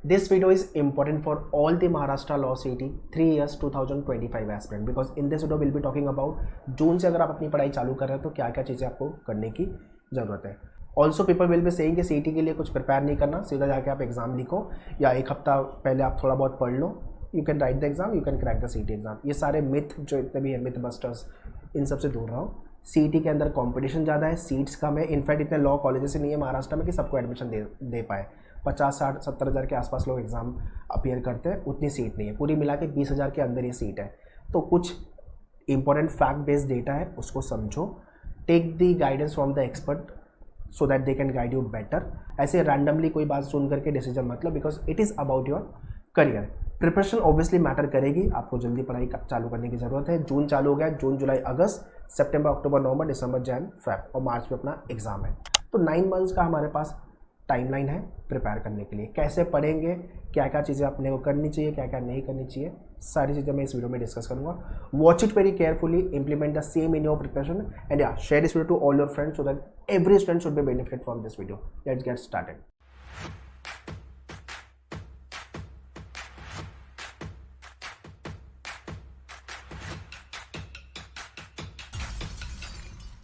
This video is important for all the Maharashtra Law CET 3 years 2025 aspirant because in this video we'll be talking about जून से अगर आप अपनी पढ़ाई चालू कर रहे हैं तो क्या क्या चीज़ें आपको करने की ज़रूरत है. Also people will be saying कि CET के लिए कुछ प्रिपेयर नहीं करना, सीधा जाके आप एग्ज़ाम लिखो या एक हफ्ता पहले आप थोड़ा बहुत पढ़ लो, you can write the exam, you can crack the CET exam. ये सारे मिथ जो इतने भी है, मिथ बस्टर्स, इन सबसे दूर रहो. CET के अंदर कंपटीशन ज़्यादा है, सीट्स कम है. इनफैक्ट इतने लॉ कॉलेजेस नहीं है महाराष्ट्र में कि सबको एडमिशन दे पाए. 50-60-70 हज़ार के आसपास लोग एग्ज़ाम अपीयर करते हैं, उतनी सीट नहीं है. पूरी मिला के 20 हज़ार के अंदर ये सीट है. तो कुछ इंपॉर्टेंट फैक्ट बेस्ड डेटा है, उसको समझो. Take the guidance from the expert so that they can guide you better. ऐसे रैंडमली कोई बात सुन करके डिसीजन मत लो because it is about your career. Preparation obviously matter करेगी, आपको जल्दी पढ़ाई चालू करने की ज़रूरत है. जून चालू हो गया, जून जुलाई अगस्त सितंबर अक्टूबर नवंबर दिसंबर जैन फेब और मार्च में अपना एग्ज़ाम है. तो 9 मंथ्स का हमारे पास टाइमलाइन है प्रिपेयर करने के लिए. कैसे पढ़ेंगे, क्या क्या चीज़ें अपने को करनी चाहिए, क्या क्या नहीं करनी चाहिए, सारी चीज़ें मैं इस वीडियो में डिस्कस करूंगा. Watch it very carefully, implement the same in your preparation and या share this video to all your friends so that every student should be benefit from this video. Let's get started.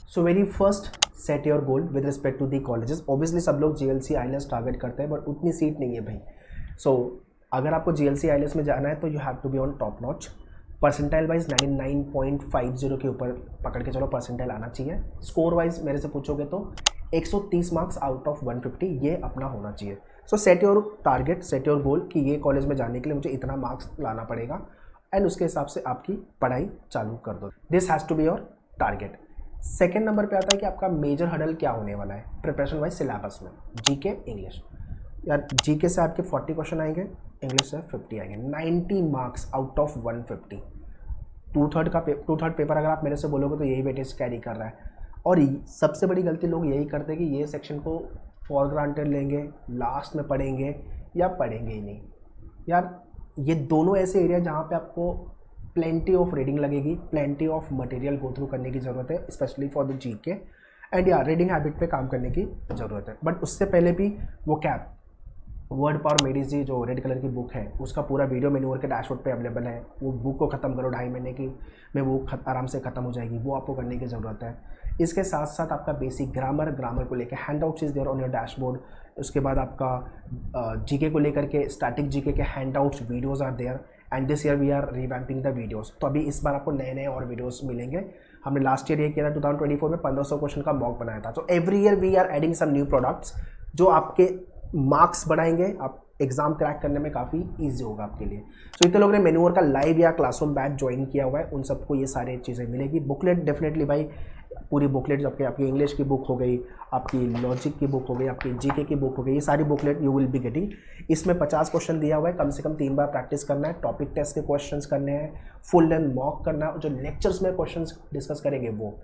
So very first set your goal with respect to the colleges. Obviously सब लोग GLC IELTS target करते हैं but उतनी seat नहीं है भाई. सो अगर आपको GLC IELTS में जाना है तो you have to be on top notch. Percentile wise 99.50 के ऊपर पकड़ के चलो, परसेंटाइल आना चाहिए. स्कोर वाइज मेरे से पूछोगे तो 130 मार्क्स आउट ऑफ 150 ये अपना होना चाहिए. सो set your target, set your गोल कि ये कॉलेज में जाने के लिए मुझे इतना मार्क्स लाना पड़ेगा एंड उसके हिसाब से आपकी पढ़ाई चालू कर दो. This has to be your target. Second number पे आता है कि आपका मेजर हडल क्या होने वाला है प्रिपरेशन वाइज सिलेबस में. GK English. यार जीके से आपके 40 क्वेश्चन आएंगे, इंग्लिश से 50 आएंगे. 90 marks out of 150. Two third paper अगर आप मेरे से बोलोगे तो यही वेटेज कैरी कर रहा है. और सबसे बड़ी गलती लोग यही करते हैं कि ये सेक्शन को फॉर ग्रांटेड लेंगे, लास्ट में पढ़ेंगे या पढ़ेंगे ही नहीं. यार ये दोनों ऐसे एरिया जहाँ पे आपको प्लेंटी ऑफ रीडिंग लगेगी, plenty of material go through करने की ज़रूरत है specially for the GK and या रीडिंग हैबिट पे काम करने की ज़रूरत है. बट उससे पहले भी वो कैप वर्ड पावर मेडिजी जो रेड कलर की बुक है उसका पूरा वीडियो मेन्यूअर के डैशबोर्ड पे अवेलेबल है. वो बुक को ख़त्म करो, 2.5 महीने की में वो आराम से ख़त्म हो जाएगी. वो आपको करने की ज़रूरत है. इसके साथ साथ आपका बेसिक ग्रामर को लेकर handouts is there on your dashboard. उसके बाद आपका जीके को लेकर के स्टैटिक जीके के handouts videos are there and this year we are revamping the videos. तो अभी इस बार आपको नए नए और वीडियोस मिलेंगे. हमने लास्ट ईयर ये किया था 2024 में 1500 क्वेश्चन का मॉक बनाया था. तो every year we are adding some new products जो आपके मार्क्स बढ़ाएंगे, आप एग्जाम क्रैक करने में काफ़ी ईजी होगा आपके लिए. तो इतने लोगों ने मेन्यूअर का लाइव या क्लासरूम बैच ज्वाइन किया हुआ है, उन सबको ये सारी चीज़ें मिलेगी. बुकलेट डेफिनेटली भाई, पूरी बुकलेट जो आपकी इंग्लिश की बुक हो गई, आपकी लॉजिक की बुक हो गई, आपकी जीके की बुक हो गई, ये सारी booklet you will be getting. इसमें 50 क्वेश्चन दिया हुआ है, कम से कम 3 बार प्रैक्टिस करना है. टॉपिक टेस्ट के क्वेश्चंस करने हैं, फुल लेंथ मॉक करना है. जो लेक्चर्स में क्वेश्चंस डिस्कस करेंगे वो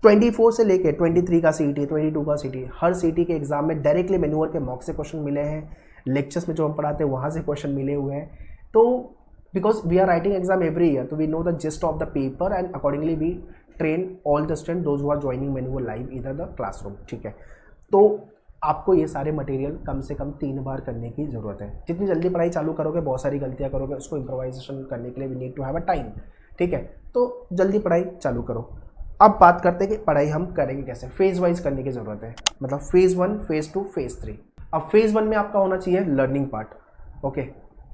24 से लेके 23 का CET, 22 का CET, हर CET के एग्जाम में डायरेक्टली मेन्यूअर के मॉक से क्वेश्चन मिले हैं. लेक्चर्स में जो हम पढ़ाते हैं वहाँ से क्वेश्चन मिले हुए हैं. तो because we are writing exam every year तो we know the gist of the paper and accordingly we train all the student those who are joining मेन्यूअर लाइव इधर द क्लासरूम. ठीक है, तो आपको ये सारे मटेरियल कम से कम 3 बार करने की ज़रूरत है. जितनी जल्दी पढ़ाई चालू करोगे, बहुत सारी गलतियाँ करोगे, उसको इम्प्रोवाइजेशन करने के लिए we need to have a time. ठीक है, तो जल्दी पढ़ाई चालू करो. अब बात करते हैं कि पढ़ाई हम करेंगे कैसे. फेज़ वाइज करने की ज़रूरत है, मतलब फेज़ 1, फेज़ 2, फेज़ 3. अब फेज़ 1 में आपका होना चाहिए लर्निंग पार्ट. ओके,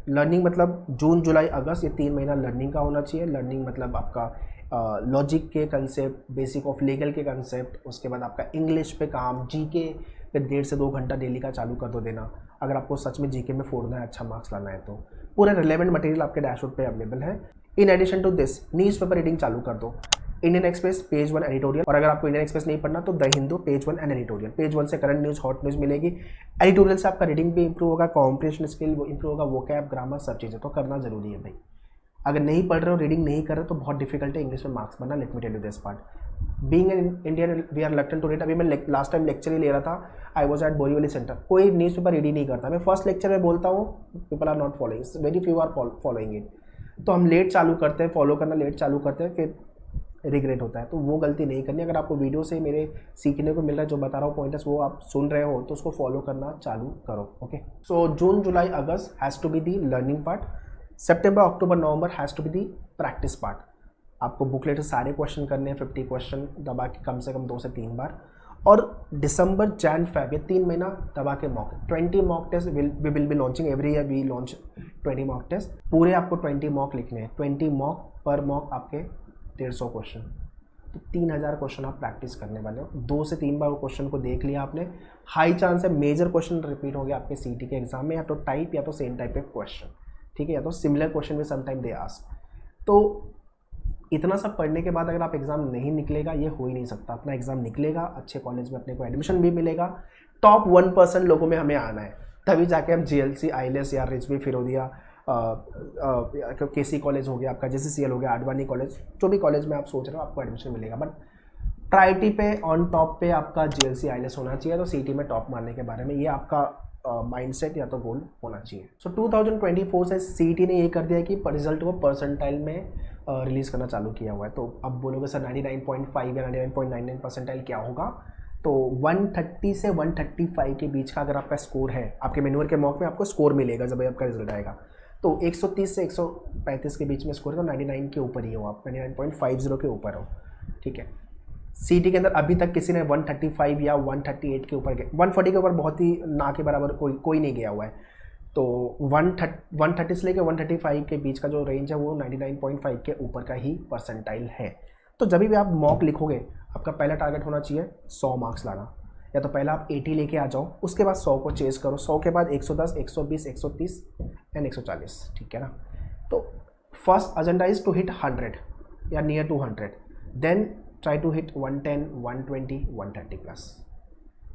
लर्निंग मतलब जून जुलाई अगस्त ये 3 महीना लर्निंग का होना चाहिए. लर्निंग मतलब आपका लॉजिक के कंसेप्ट, बेसिक ऑफ लीगल के कंसेप्ट, उसके बाद आपका इंग्लिश पे काम, जीके पे 1.5 से 2 घंटा डेली का चालू कर दो देना. अगर आपको सच में जीके में फोड़ना है, अच्छा मार्क्स लाना है तो पूरा रिलेवेंट मटेरियल आपके डैशबोर्ड पे अवेलेबल है. In addition to this newspaper reading चालू कर दो. इंडियन एक्सप्रेस पेज 1 एडिटोरियल, और अगर आपको इंडियन एक्सप्रेस नहीं पढ़ना तो the Hindu page 1 and editorial. Page 1 से करंट न्यूज़, हॉट न्यूज़ मिलेगी. एडिटोरियल से आपका रीडिंग भी इंप्रूव होगा, कॉम्प्रिहेंशन स्किल इंप्रूव होगा, वोकैब, ग्रामर, सब चीज़ें तो करना जरूरी है भाई. अगर नहीं पढ़ रहे हो, रीडिंग नहीं कर रहे हो तो बहुत डिफिकल्ट है इंग्लिश में मार्क्स बनना. Let me tell you this part. Being an Indian we are reluctant to read. अभी मैं लास्ट टाइम लेक्चर ही ले रहा था, I was at Borivali centre. कोई न्यूज़ पेपर रीड ही नहीं करता. मैं फर्स्ट लेक्चर में बोलता हूँ, people are not following, very few are following it. तो हम लेट चालू करते हैं, फॉलो करना लेट चालू करते हैं, फिर रिग्रेट होता है, तो वो गलती नहीं करनी। अगर आपको वीडियो से मेरे सीखने को मिल रहा है, जो बता रहा हूँ पॉइंटर्स, वो आप सुन रहे हो तो उसको फॉलो करना चालू करो। Okay, so June July August has to be the learning part, September October November has to be the practice part. आपको बुकलेट से सारे क्वेश्चन करने हैं, 50 क्वेश्चन दबा के कम से कम 2 से 3 बार। और दिसंबर जैन फेब ये 3 महीना दबा के mock 20 mock test we will be launching every year, we launch 20 mock test. पूरे आपको 20 मॉक लिखने हैं, 20 मॉक, पर मॉक आपके 150 क्वेश्चन, तो 3000 क्वेश्चन आप प्रैक्टिस करने वाले हो। 2 से 3 बार वो क्वेश्चन को देख लिया आपने, हाई चांस है मेजर क्वेश्चन रिपीट हो गया आपके सीटी के एग्जाम में, या तो टाइप या तो सेम टाइप के क्वेश्चन, ठीक है, या तो सिमिलर क्वेश्चन भी समटाइम दे आस्क। तो इतना सब पढ़ने के बाद अगर आप एग्ज़ाम नहीं निकलेगा, ये हो ही नहीं सकता। अपना एग्ज़ाम निकलेगा, अच्छे कॉलेज में अपने को एडमिशन भी मिलेगा, टॉप 1% लोगों में हमें आना है, तभी जाके हम GLC, आईलेस या रिजवी, फिरोदिया, KC कॉलेज हो गया आपका, JCCL हो गया, आडवाणी कॉलेज, जो भी कॉलेज में आप सोच रहे हो आपको एडमिशन मिलेगा। बट प्रायोरिटी पे ऑन टॉप पे आपका GLC, आईलेस होना चाहिए, तो CT में टॉप मारने के बारे में ये आपका माइंडसेट या तो गोल होना चाहिए। सो 2024 से CT ने ये कर दिया कि रिजल्ट को परसेंटाइल में रिलीज़ करना चालू किया हुआ है। तो अब बोलोगे सर 99.5 या 99.99 परसेंटाइल क्या होगा, तो 130 से 135 के बीच का अगर आपका स्कोर है, आपके मैनुअल के मॉक में आपको स्कोर मिलेगा जब आपका रिजल्ट आएगा, तो 130 से 135 के बीच में स्कोर है, तो 99 के ऊपर ही हो आप, 99.50 के ऊपर हो, ठीक है। CT के अंदर अभी तक किसी ने 135 या 138 के ऊपर, 140 के ऊपर बहुत ही ना के बराबर कोई नहीं गया हुआ है। तो 130 से लेकर 135 के बीच का जो रेंज है वो 99.5 के ऊपर का ही परसेंटाइल है। तो जब भी आप मॉक लिखोगे, आपका पहला टारगेट होना चाहिए 100 मार्क्स लाना, या तो पहला आप 80 लेके आ जाओ, उसके बाद 100 को चेस करो, 100 के बाद 110, 120, 130 एंड 140, ठीक है ना। तो first agenda is to hit 100 या near to 100, then try to hit 110, 120, 130 plus.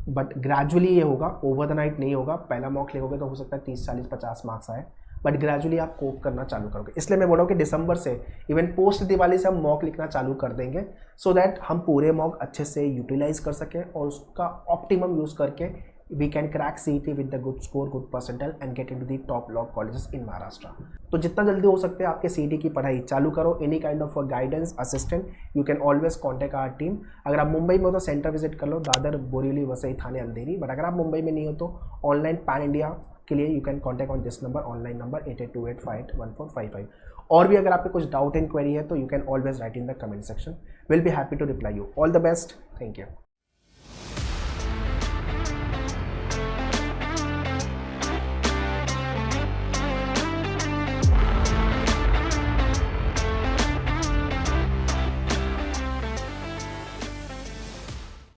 But gradually ये होगा, ओवर द नाइट नहीं होगा। पहला मॉक लिखोगे तो हो सकता है 30, 40, 50 मार्क्स आए, बट ग्रेजुअली आप कोप करना चालू करोगे। इसलिए मैं बोल रहा हूँ कि दिसंबर से, इवन पोस्ट दिवाली से हम मॉक लिखना चालू कर देंगे, सो दैट हम पूरे मॉक अच्छे से यूटिलाइज कर सकें और उसका ऑप्टिमम यूज़ करके we can crack CT with the good score, good percentile and get into the top law colleges in Maharashtra. तो जितना जल्दी हो सकते हैं आपके CT की पढ़ाई चालू करो। Any kind of guidance, assistant, you can always contact our team. अगर आप मुंबई में हो तो सेंटर विजिट कर लो, दादर, बोरीवली, वसई, थाने, अंधेरी। बट अगर आप मुंबई में नहीं हो तो ऑनलाइन पैन इंडिया के लिए you can contact on this number, online number 8828581455। और भी अगर आपको कुछ डाउट एंड क्वेरी है तो you can always write in the comment section, will be happy to reply you. All the best, thank you.